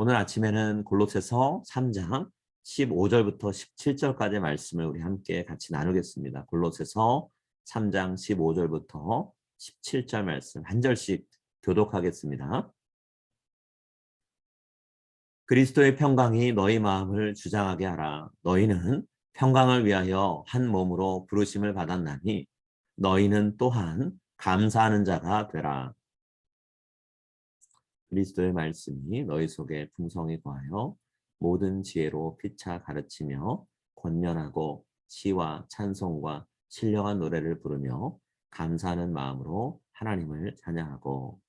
오늘 아침에는 골로새서 3장 15절부터 17절까지의 말씀을 우리 함께 같이 나누겠습니다. 골로새서 3장 15절부터 17절 말씀 한 절씩 교독하겠습니다. 그리스도의 평강이 너희 마음을 주장하게 하라. 너희는 평강을 위하여 한 몸으로 부르심을 받았나니 너희는 또한 감사하는 자가 되라. 그리스도의 말씀이 너희 속에 풍성히 거하여 모든 지혜로 피차 가르치며 권면하고 시와 찬송과 신령한 노래를 부르며 감사하는 마음으로 하나님을 찬양하고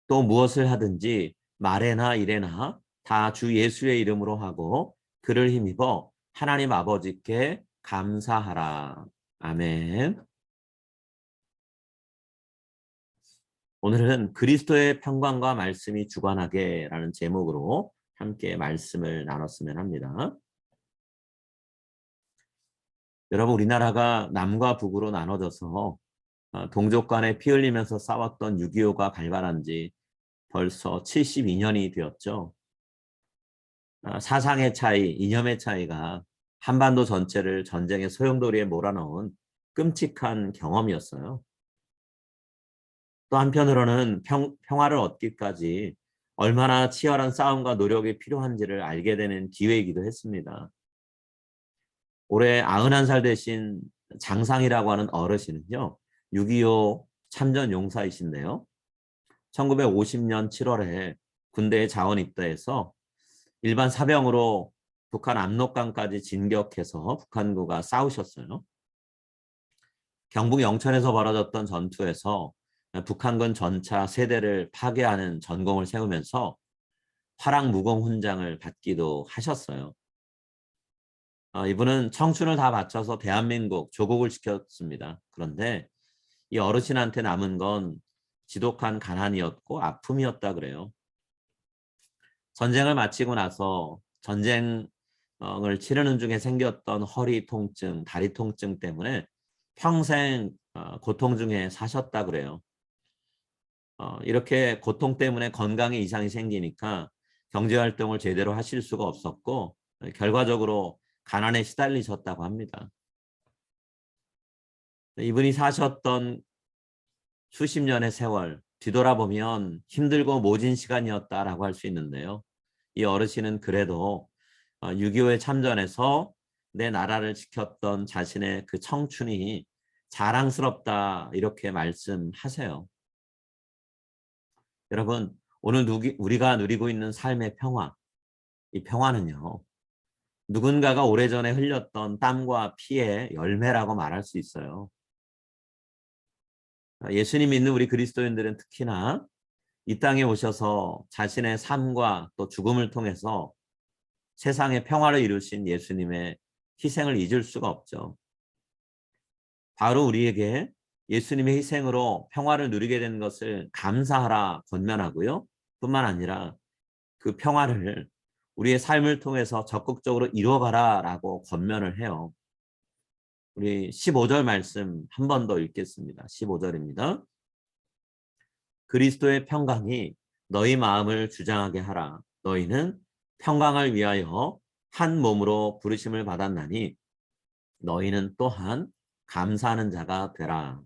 또 무엇을 하든지 말에나 일에나 다 주 예수의 이름으로 하고 그를 힘입어 하나님 아버지께 감사하라. 아멘. 오늘은 그리스도의 평강과 말씀이 주관하게 라는 제목으로 함께 말씀을 나눴으면 합니다. 여러분, 우리나라가 남과 북으로 나눠져서 동족 간에 피 흘리면서 싸웠던 6.25가 발발한 지 벌써 72년이 되었죠. 사상의 차이, 이념의 차이가 한반도 전체를 전쟁의 소용돌이에 몰아넣은 끔찍한 경험이었어요. 또 한편으로는 평화를 얻기까지 얼마나 치열한 싸움과 노력이 필요한지를 알게 되는 기회이기도 했습니다. 올해 91살 되신 장상이라고 하는 어르신은요, 6.25 참전 용사이신데요. 1950년 7월에 군대에 자원 입대해서 일반 사병으로 북한 압록강까지 진격해서 북한군과 싸우셨어요. 경북 영천에서 벌어졌던 전투에서 북한군 전차 3대를 파괴하는 전功을 세우면서 화랑무공훈장을 받기도 하셨어요. 이분은 청춘을 다 바쳐서 대한민국 조국을 지켰습니다. 그런데 이 어르신한테 남은 건 지독한 가난이었고 아픔이었다 그래요. 전쟁을 마치고 나서 전쟁을 치르는 중에 생겼던 허리 통증, 다리 통증 때문에 평생 고통 중에 사셨다 그래요. 이렇게 고통 때문에 건강에 이상이 생기니까 경제활동을 제대로 하실 수가 없었고 결과적으로 가난에 시달리셨다고 합니다. 이분이 사셨던 수십 년의 세월 뒤돌아보면 힘들고 모진 시간이었다라고 할 수 있는데요. 이 어르신은 그래도 6.25에 참전해서 내 나라를 지켰던 자신의 그 청춘이 자랑스럽다 이렇게 말씀하세요. 여러분, 오늘 우리가 누리고 있는 삶의 평화, 이 평화는요, 누군가가 오래전에 흘렸던 땀과 피의 열매라고 말할 수 있어요. 예수님 믿는 우리 그리스도인들은 특히나 이 땅에 오셔서 자신의 삶과 또 죽음을 통해서 세상의 평화를 이루신 예수님의 희생을 잊을 수가 없죠. 바로 우리에게 예수님의 희생으로 평화를 누리게 된 것을 감사하라 권면하고요. 뿐만 아니라 그 평화를 우리의 삶을 통해서 적극적으로 이루어가라라고 권면을 해요. 우리 15절 말씀 한 번 더 읽겠습니다. 15절입니다. 그리스도의 평강이 너희 마음을 주장하게 하라. 너희는 평강을 위하여 한 몸으로 부르심을 받았나니 너희는 또한 감사하는 자가 되라.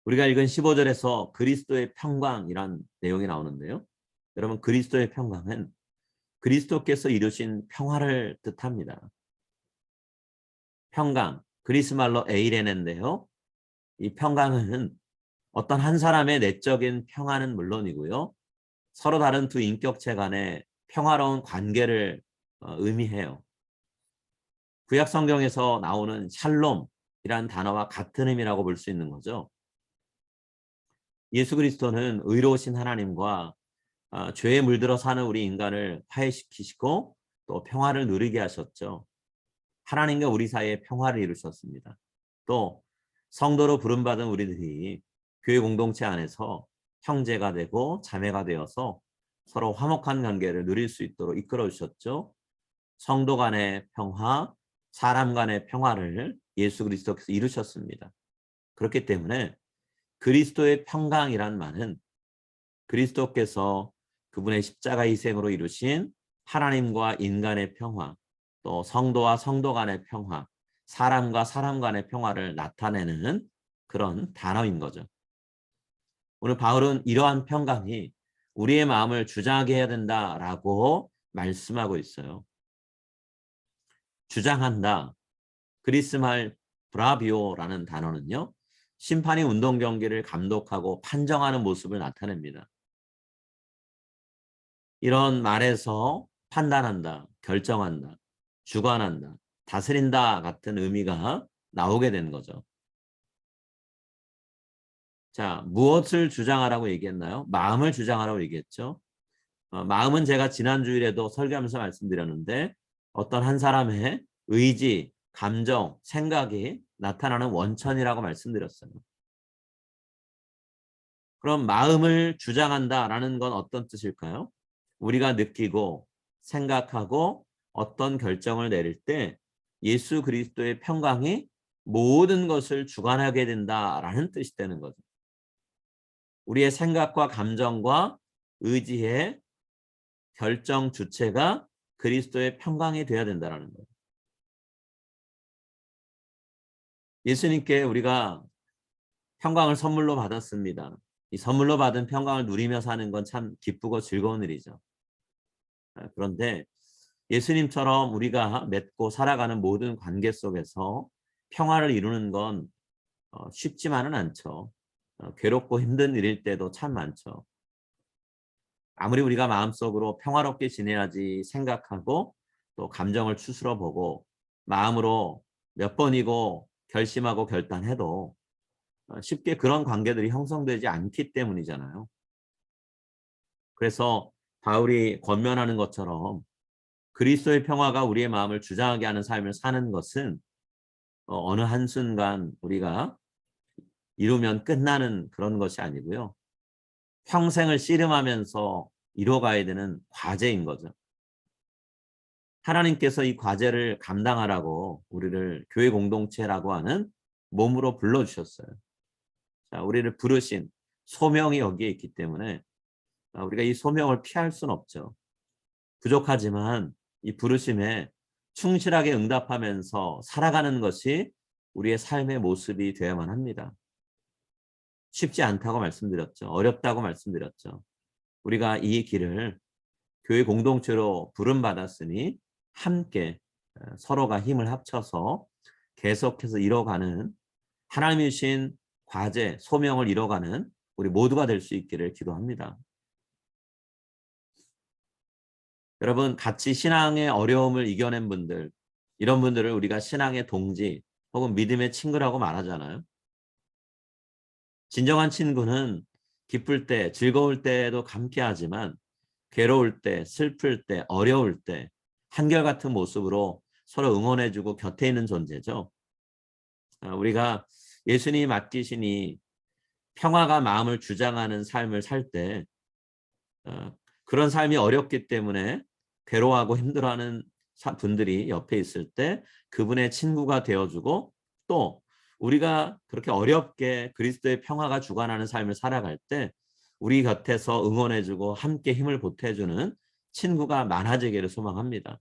우리가 읽은 15절에서 그리스도의 평강이란 내용이 나오는데요. 여러분, 그리스도의 평강은 그리스도께서 이루신 평화를 뜻합니다. 평강, 그리스 말로 에이레네인데요. 이 평강은 어떤 한 사람의 내적인 평화는 물론이고요. 서로 다른 두 인격체 간의 평화로운 관계를 의미해요. 구약 성경에서 나오는 샬롬이란 단어와 같은 의미라고 볼 수 있는 거죠. 예수 그리스도는 의로우신 하나님과 죄에 물들어 사는 우리 인간을 화해시키시고 또 평화를 누리게 하셨죠. 하나님과 우리 사이에 평화를 이루셨습니다. 또 성도로 부름받은 우리들이 교회 공동체 안에서 형제가 되고 자매가 되어서 서로 화목한 관계를 누릴 수 있도록 이끌어 주셨죠. 성도 간의 평화, 사람 간의 평화를 예수 그리스도께서 이루셨습니다. 그렇기 때문에 그리스도의 평강이란 말은 그리스도께서 그분의 십자가 희생으로 이루신 하나님과 인간의 평화, 또 성도와 성도 간의 평화, 사람과 사람 간의 평화를 나타내는 그런 단어인 거죠. 오늘 바울은 이러한 평강이 우리의 마음을 주장하게 해야 된다라고 말씀하고 있어요. 주장한다. 그리스 말 브라비오라는 단어는요, 심판이 운동 경기를 감독하고 판정하는 모습을 나타냅니다. 이런 말에서 판단한다, 결정한다, 주관한다, 다스린다 같은 의미가 나오게 된 거죠. 자, 무엇을 주장하라고 얘기했나요? 마음을 주장하라고 얘기했죠. 마음은 제가 지난 주일에도 설교하면서 말씀드렸는데 어떤 한 사람의 의지, 감정, 생각이 나타나는 원천이라고 말씀드렸어요. 그럼 마음을 주장한다라는 건 어떤 뜻일까요? 우리가 느끼고 생각하고 어떤 결정을 내릴 때 예수 그리스도의 평강이 모든 것을 주관하게 된다라는 뜻이 되는 거죠. 우리의 생각과 감정과 의지의 결정 주체가 그리스도의 평강이 되어야 된다는 거예요. 예수님께 우리가 평강을 선물로 받았습니다. 이 선물로 받은 평강을 누리며 사는 건 참 기쁘고 즐거운 일이죠. 그런데 예수님처럼 우리가 맺고 살아가는 모든 관계 속에서 평화를 이루는 건 쉽지만은 않죠. 괴롭고 힘든 일일 때도 참 많죠. 아무리 우리가 마음속으로 평화롭게 지내야지 생각하고 또 감정을 추스러 보고 마음으로 몇 번이고 결심하고 결단해도 쉽게 그런 관계들이 형성되지 않기 때문이잖아요. 그래서 바울이 권면하는 것처럼 그리스도의 평화가 우리의 마음을 주장하게 하는 삶을 사는 것은 어느 한순간 우리가 이루면 끝나는 그런 것이 아니고요. 평생을 씨름하면서 이뤄가야 되는 과제인 거죠. 하나님께서 이 과제를 감당하라고 우리를 교회 공동체라고 하는 몸으로 불러주셨어요. 자, 우리를 부르신 소명이 여기에 있기 때문에 우리가 이 소명을 피할 수는 없죠. 부족하지만 이 부르심에 충실하게 응답하면서 살아가는 것이 우리의 삶의 모습이 되어야만 합니다. 쉽지 않다고 말씀드렸죠. 어렵다고 말씀드렸죠. 우리가 이 길을 교회 공동체로 부름받았으니 함께 서로가 힘을 합쳐서 계속해서 이뤄가는 하나님이 주신 과제, 소명을 이뤄가는 우리 모두가 될 수 있기를 기도합니다. 여러분, 같이 신앙의 어려움을 이겨낸 분들, 이런 분들을 우리가 신앙의 동지 혹은 믿음의 친구라고 말하잖아요. 진정한 친구는 기쁠 때, 즐거울 때도 함께하지만 괴로울 때, 슬플 때, 어려울 때 한결같은 모습으로 서로 응원해주고 곁에 있는 존재죠. 우리가 예수님이 맡기시니 평화가 마음을 주장하는 삶을 살 때 그런 삶이 어렵기 때문에 괴로워하고 힘들어하는 분들이 옆에 있을 때 그분의 친구가 되어주고 또 우리가 그렇게 어렵게 그리스도의 평화가 주관하는 삶을 살아갈 때 우리 곁에서 응원해주고 함께 힘을 보태주는 친구가 많아지기를 소망합니다.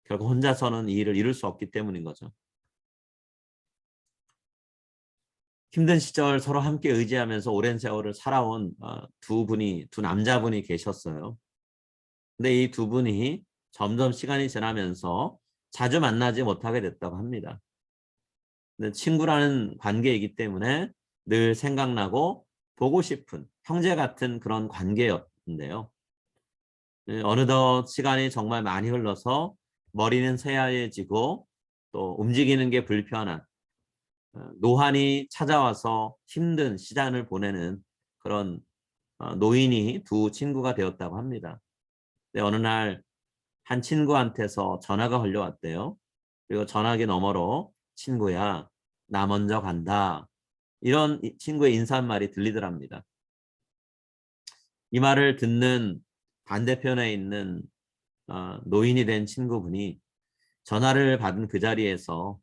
결국 혼자서는 이 일을 이룰 수 없기 때문인 거죠. 힘든 시절 서로 함께 의지하면서 오랜 세월을 살아온 두 남자분이 계셨어요. 근데 이 두 분이 점점 시간이 지나면서 자주 만나지 못하게 됐다고 합니다. 근데 친구라는 관계이기 때문에 늘 생각나고 보고 싶은 형제 같은 그런 관계였는데요. 어느덧 시간이 정말 많이 흘러서 머리는 새하얘지고 또 움직이는 게 불편한 노환이 찾아와서 힘든 시간을 보내는 그런 노인이 두 친구가 되었다고 합니다. 근데 어느 날 한 친구한테서 전화가 걸려왔대요. 그리고 전화기 너머로 친구야, 나 먼저 간다. 이런 친구의 인사말이 들리더랍니다. 이 말을 듣는 반대편에 있는 노인이 된 친구분이 전화를 받은 그 자리에서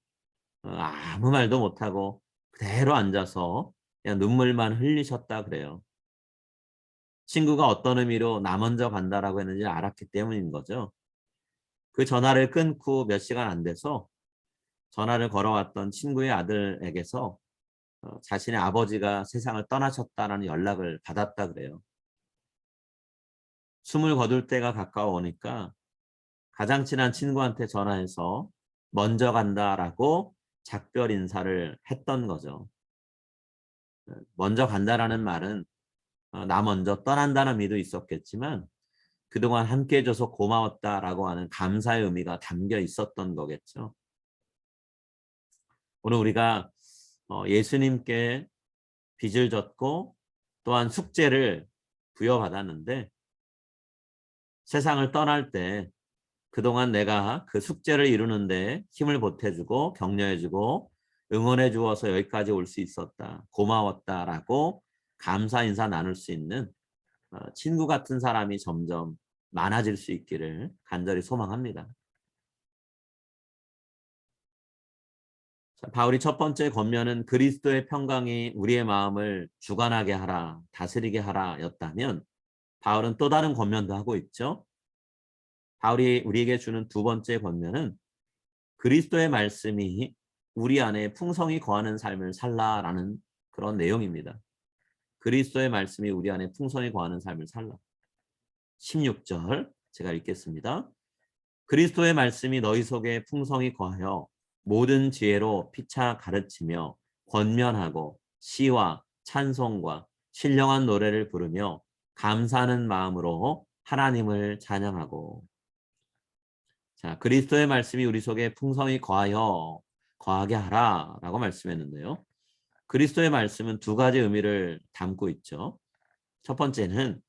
아무 말도 못하고 그대로 앉아서 그냥 눈물만 흘리셨다 그래요. 친구가 어떤 의미로 나 먼저 간다라고 했는지 알았기 때문인 거죠. 그 전화를 끊고 몇 시간 안 돼서 전화를 걸어왔던 친구의 아들에게서 자신의 아버지가 세상을 떠나셨다는 연락을 받았다 그래요. 숨을 거둘 때가 가까워오니까 가장 친한 친구한테 전화해서 먼저 간다라고 작별 인사를 했던 거죠. 먼저 간다라는 말은 나 먼저 떠난다는 의미도 있었겠지만 그동안 함께 해줘서 고마웠다라고 하는 감사의 의미가 담겨 있었던 거겠죠. 오늘 우리가 예수님께 빚을 졌고 또한 숙제를 부여받았는데 세상을 떠날 때 그동안 내가 그 숙제를 이루는데 힘을 보태주고 격려해주고 응원해 주어서 여기까지 올 수 있었다. 고마웠다라고 감사 인사 나눌 수 있는 친구 같은 사람이 점점 많아질 수 있기를 간절히 소망합니다. 자, 바울이 첫 번째 권면은 그리스도의 평강이 우리의 마음을 주관하게 하라, 다스리게 하라 였다면 바울은 또 다른 권면도 하고 있죠. 바울이 우리에게 주는 두 번째 권면은 그리스도의 말씀이 우리 안에 풍성히 거하는 삶을 살라라는 그런 내용입니다. 그리스도의 말씀이 우리 안에 풍성히 거하는 삶을 살라. 16절 제가 읽겠습니다. 그리스도의 말씀이 너희 속에 풍성히 거하여 모든 지혜로 피차 가르치며 권면하고 시와 찬송과 신령한 노래를 부르며 감사하는 마음으로 하나님을 찬양하고. 자, 그리스도의 말씀이 우리 속에 풍성히 거하게 하라라고 말씀했는데요. 그리스도의 말씀은 두 가지 의미를 담고 있죠. 첫 번째는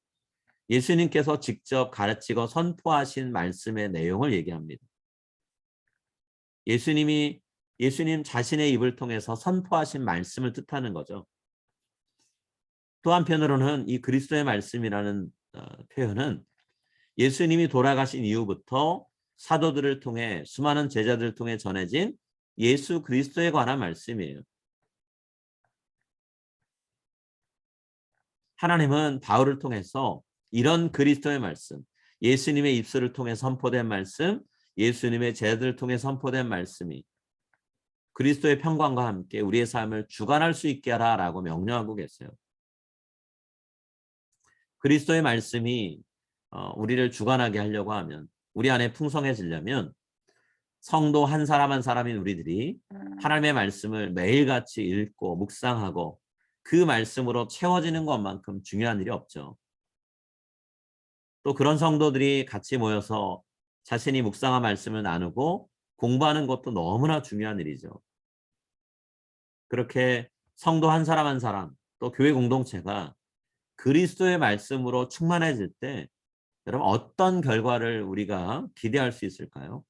예수님께서 직접 가르치고 선포하신 말씀의 내용을 얘기합니다. 예수님 자신의 입을 통해서 선포하신 말씀을 뜻하는 거죠. 또 한편으로는 이 그리스도의 말씀이라는 표현은 예수님이 돌아가신 이후부터 사도들을 통해 수많은 제자들을 통해 전해진 예수 그리스도에 관한 말씀이에요. 하나님은 바울을 통해서 이런 그리스도의 말씀, 예수님의 입술을 통해 선포된 말씀, 예수님의 제자들을 통해 선포된 말씀이 그리스도의 평강과 함께 우리의 삶을 주관할 수 있게 하라라고 명령하고 계세요. 그리스도의 말씀이 우리를 주관하게 하려고 하면, 우리 안에 풍성해지려면 성도 한 사람 한 사람인 우리들이 하나님의 말씀을 매일같이 읽고 묵상하고 그 말씀으로 채워지는 것만큼 중요한 일이 없죠. 또 그런 성도들이 같이 모여서 자신이 묵상한 말씀을 나누고 공부하는 것도 너무나 중요한 일이죠. 그렇게 성도 한 사람 한 사람, 또 교회 공동체가 그리스도의 말씀으로 충만해질 때 여러분 어떤 결과를 우리가 기대할 수 있을까요?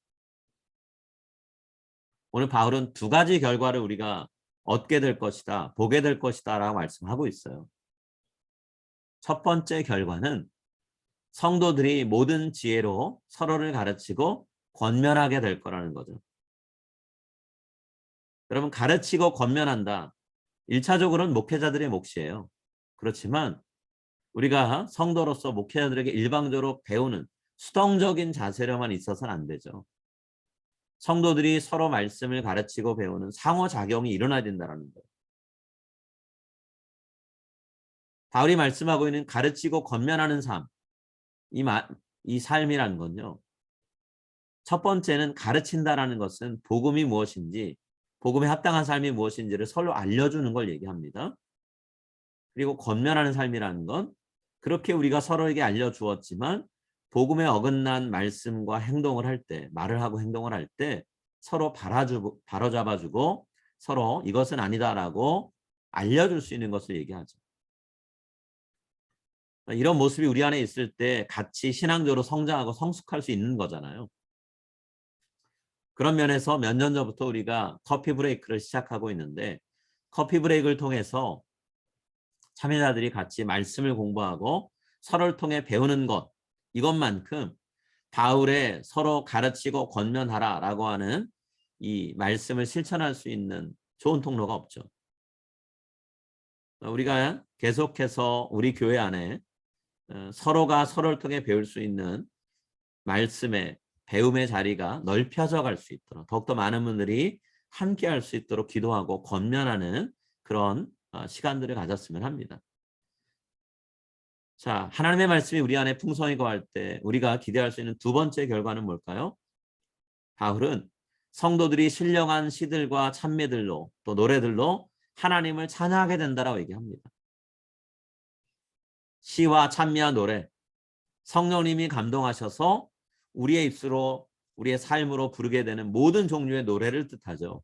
오늘 바울은 두 가지 결과를 우리가 얻게 될 것이다, 보게 될 것이다 라고 말씀하고 있어요. 첫 번째 결과는 성도들이 모든 지혜로 서로를 가르치고 권면하게 될 거라는 거죠. 여러분 가르치고 권면한다. 1차적으로는 목회자들의 몫이에요. 그렇지만 우리가 성도로서 목회자들에게 일방적으로 배우는 수동적인 자세로만 있어서는 안 되죠. 성도들이 서로 말씀을 가르치고 배우는 상호작용이 일어나야 된다는 거예요. 바울이 말씀하고 있는 가르치고 권면하는 삶, 이 삶이라는 건요. 첫 번째는 가르친다라는 것은 복음이 무엇인지, 복음에 합당한 삶이 무엇인지를 서로 알려주는 걸 얘기합니다. 그리고 권면하는 삶이라는 건 그렇게 우리가 서로에게 알려주었지만 복음에 어긋난 말씀과 행동을 할 때, 말을 하고 행동을 할 때 서로 바로잡아주고 서로 이것은 아니다라고 알려줄 수 있는 것을 얘기하죠. 이런 모습이 우리 안에 있을 때 같이 신앙적으로 성장하고 성숙할 수 있는 거잖아요. 그런 면에서 몇 년 전부터 우리가 커피 브레이크를 시작하고 있는데 커피 브레이크를 통해서 참여자들이 같이 말씀을 공부하고 서로를 통해 배우는 것, 이것만큼 바울의 서로 가르치고 권면하라라고 하는 이 말씀을 실천할 수 있는 좋은 통로가 없죠. 우리가 계속해서 우리 교회 안에 서로가 서로를 통해 배울 수 있는 말씀의 배움의 자리가 넓혀져 갈 수 있도록 더욱더 많은 분들이 함께 할 수 있도록 기도하고 권면하는 그런 시간들을 가졌으면 합니다. 자, 하나님의 말씀이 우리 안에 풍성히 거할 때 우리가 기대할 수 있는 두 번째 결과는 뭘까요? 바울은 성도들이 신령한 시들과 찬미들로 또 노래들로 하나님을 찬양하게 된다라고 얘기합니다. 시와 찬미와 노래, 성령님이 감동하셔서 우리의 입술로 우리의 삶으로 부르게 되는 모든 종류의 노래를 뜻하죠.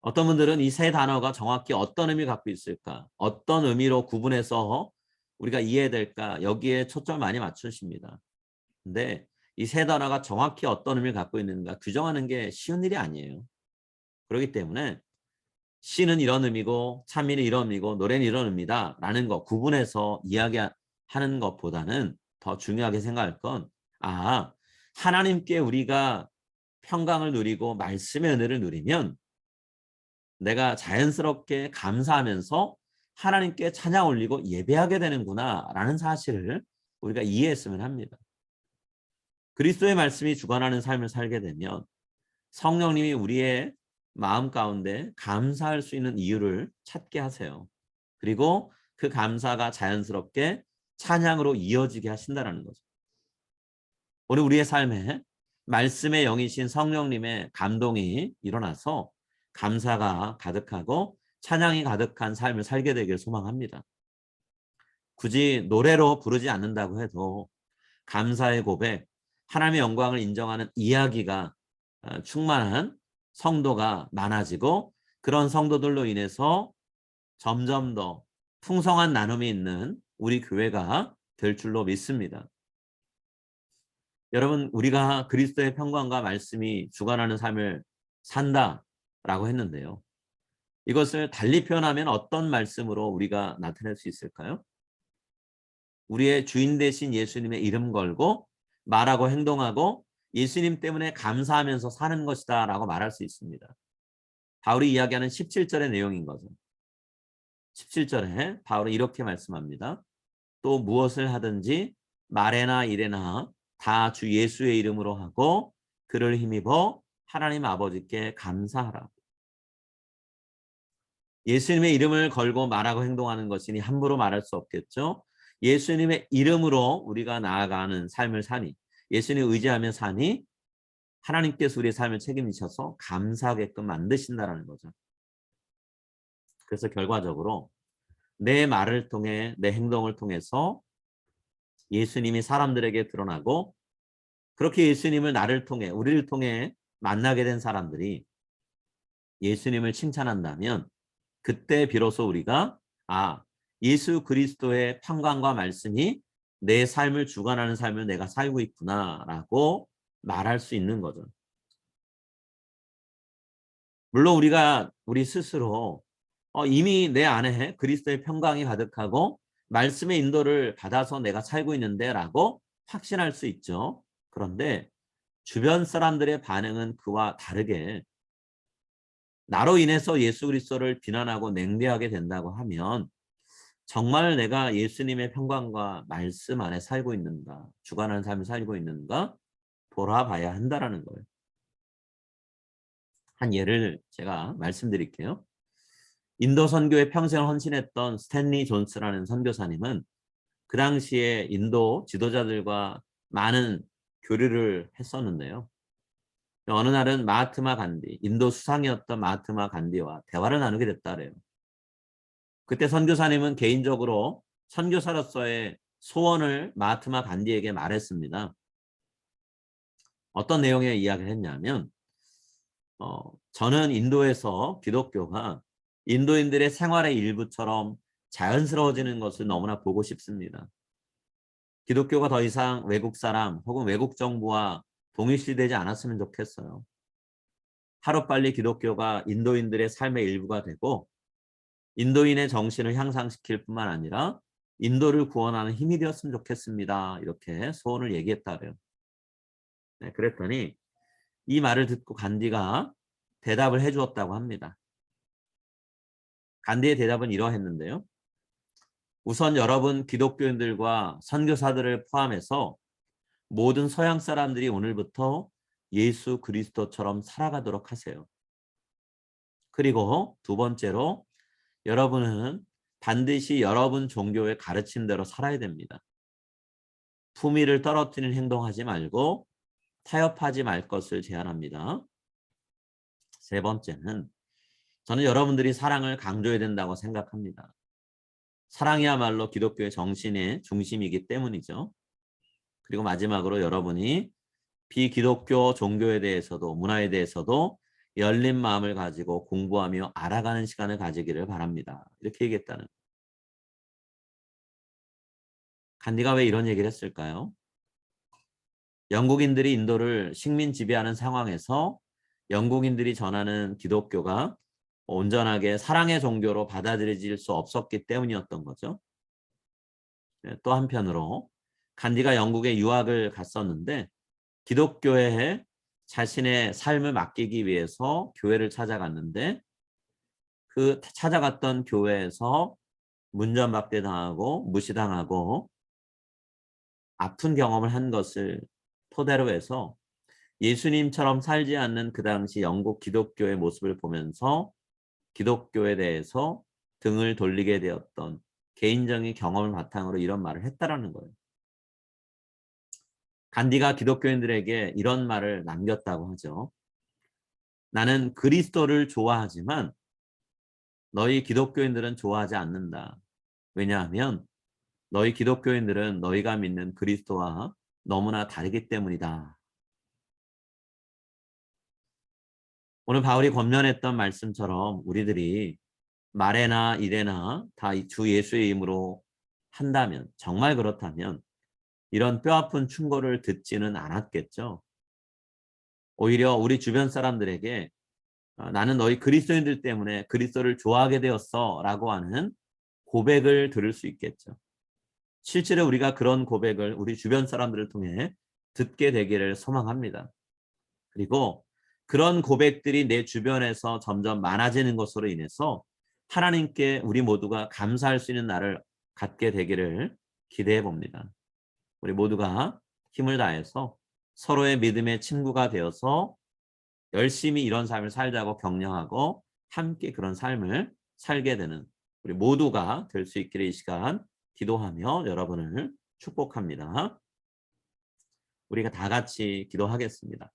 어떤 분들은 이 세 단어가 정확히 어떤 의미를 갖고 있을까? 어떤 의미로 구분해서 우리가 이해될까? 여기에 초점을 많이 맞추십니다. 근데 이 세 단어가 정확히 어떤 의미를 갖고 있는가 규정하는 게 쉬운 일이 아니에요. 그렇기 때문에 시는 이런 의미고 찬미는 이런 의미고 노래는 이런 의미다 라는 거 구분해서 이야기하는 것보다는 더 중요하게 생각할 건 하나님께 우리가 평강을 누리고 말씀의 은혜를 누리면 내가 자연스럽게 감사하면서 하나님께 찬양 올리고 예배하게 되는구나 라는 사실을 우리가 이해했으면 합니다. 그리스도의 말씀이 주관하는 삶을 살게 되면 성령님이 우리의 마음 가운데 감사할 수 있는 이유를 찾게 하세요. 그리고 그 감사가 자연스럽게 찬양으로 이어지게 하신다는 거죠. 오늘 우리의 삶에 말씀의 영이신 성령님의 감동이 일어나서 감사가 가득하고 찬양이 가득한 삶을 살게 되길 소망합니다. 굳이 노래로 부르지 않는다고 해도 감사의 고백, 하나님의 영광을 인정하는 이야기가 충만한 성도가 많아지고 그런 성도들로 인해서 점점 더 풍성한 나눔이 있는 우리 교회가 될 줄로 믿습니다. 여러분, 우리가 그리스도의 평강과 말씀이 주관하는 삶을 산다라고 했는데요. 이것을 달리 표현하면 어떤 말씀으로 우리가 나타낼 수 있을까요? 우리의 주인 되신 예수님의 이름 걸고 말하고 행동하고 예수님 때문에 감사하면서 사는 것이다 라고 말할 수 있습니다. 바울이 이야기하는 17절의 내용인 거죠. 17절에 바울은 이렇게 말씀합니다. 또 무엇을 하든지 말에나 일에나 다 주 예수의 이름으로 하고 그를 힘입어 하나님 아버지께 감사하라. 예수님의 이름을 걸고 말하고 행동하는 것이니 함부로 말할 수 없겠죠. 예수님의 이름으로 우리가 나아가는 삶을 사니 예수님 의지하며 사니 하나님께서 우리의 삶을 책임지셔서 감사하게끔 만드신다는 거죠. 그래서 결과적으로 내 말을 통해 내 행동을 통해서 예수님이 사람들에게 드러나고 그렇게 예수님을 나를 통해 우리를 통해 만나게 된 사람들이 예수님을 칭찬한다면 그때 비로소 우리가 예수 그리스도의 평강과 말씀이 내 삶을 주관하는 삶을 내가 살고 있구나라고 말할 수 있는 거죠. 물론 우리가 우리 스스로 이미 내 안에 그리스도의 평강이 가득하고 말씀의 인도를 받아서 내가 살고 있는데 라고 확신할 수 있죠. 그런데 주변 사람들의 반응은 그와 다르게 나로 인해서 예수 그리스도를 비난하고 냉대하게 된다고 하면 정말 내가 예수님의 평강과 말씀 안에 살고 있는가, 주관하는 삶을 살고 있는가 돌아봐야 한다는 거예요. 한 예를 제가 말씀드릴게요. 인도 선교에 평생을 헌신했던 스탠리 존스라는 선교사님은 그 당시에 인도 지도자들과 많은 교류를 했었는데요. 어느 날은 마하트마 간디, 인도 수상이었던 마하트마 간디와 대화를 나누게 됐다래요. 그때 선교사님은 개인적으로 선교사로서의 소원을 마하트마 간디에게 말했습니다. 어떤 내용의 이야기를 했냐면 저는 인도에서 기독교가 인도인들의 생활의 일부처럼 자연스러워지는 것을 너무나 보고 싶습니다. 기독교가 더 이상 외국 사람 혹은 외국 정부와 동일시되지 않았으면 좋겠어요. 하루빨리 기독교가 인도인들의 삶의 일부가 되고 인도인의 정신을 향상시킬 뿐만 아니라 인도를 구원하는 힘이 되었으면 좋겠습니다. 이렇게 소원을 얘기했다래요. 네, 그랬더니 이 말을 듣고 간디가 대답을 해주었다고 합니다. 간디의 대답은 이러했는데요. 우선 여러분 기독교인들과 선교사들을 포함해서 모든 서양 사람들이 오늘부터 예수 그리스도처럼 살아가도록 하세요. 그리고 두 번째로 여러분은 반드시 여러분 종교의 가르침대로 살아야 됩니다. 품위를 떨어뜨리는 행동하지 말고 타협하지 말 것을 제안합니다. 세 번째는 저는 여러분들이 사랑을 강조해야 된다고 생각합니다. 사랑이야말로 기독교의 정신의 중심이기 때문이죠. 그리고 마지막으로 여러분이 비기독교 종교에 대해서도 문화에 대해서도 열린 마음을 가지고 공부하며 알아가는 시간을 가지기를 바랍니다. 이렇게 얘기했다는. 간디가 왜 이런 얘기를 했을까요? 영국인들이 인도를 식민 지배하는 상황에서 영국인들이 전하는 기독교가 온전하게 사랑의 종교로 받아들여질 수 없었기 때문이었던 거죠. 또 한편으로 간디가 영국에 유학을 갔었는데 기독교에 자신의 삶을 맡기기 위해서 교회를 찾아갔는데 그 찾아갔던 교회에서 문전박대 당하고 무시당하고 아픈 경험을 한 것을 토대로 해서 예수님처럼 살지 않는 그 당시 영국 기독교의 모습을 보면서 기독교에 대해서 등을 돌리게 되었던 개인적인 경험을 바탕으로 이런 말을 했다라는 거예요. 간디가 기독교인들에게 이런 말을 남겼다고 하죠. 나는 그리스도를 좋아하지만 너희 기독교인들은 좋아하지 않는다. 왜냐하면 너희 기독교인들은 너희가 믿는 그리스도와 너무나 다르기 때문이다. 오늘 바울이 권면했던 말씀처럼 우리들이 말에나 일에나 다 주 예수의 이름으로 한다면, 정말 그렇다면 이런 뼈아픈 충고를 듣지는 않았겠죠. 오히려 우리 주변 사람들에게 나는 너희 그리스도인들 때문에 그리스도를 좋아하게 되었어 라고 하는 고백을 들을 수 있겠죠. 실제로 우리가 그런 고백을 우리 주변 사람들을 통해 듣게 되기를 소망합니다. 그리고 그런 고백들이 내 주변에서 점점 많아지는 것으로 인해서 하나님께 우리 모두가 감사할 수 있는 날을 갖게 되기를 기대해 봅니다. 우리 모두가 힘을 다해서 서로의 믿음의 친구가 되어서 열심히 이런 삶을 살자고 격려하고 함께 그런 삶을 살게 되는 우리 모두가 될 수 있기를 이 시간 기도하며 여러분을 축복합니다. 우리가 다 같이 기도하겠습니다.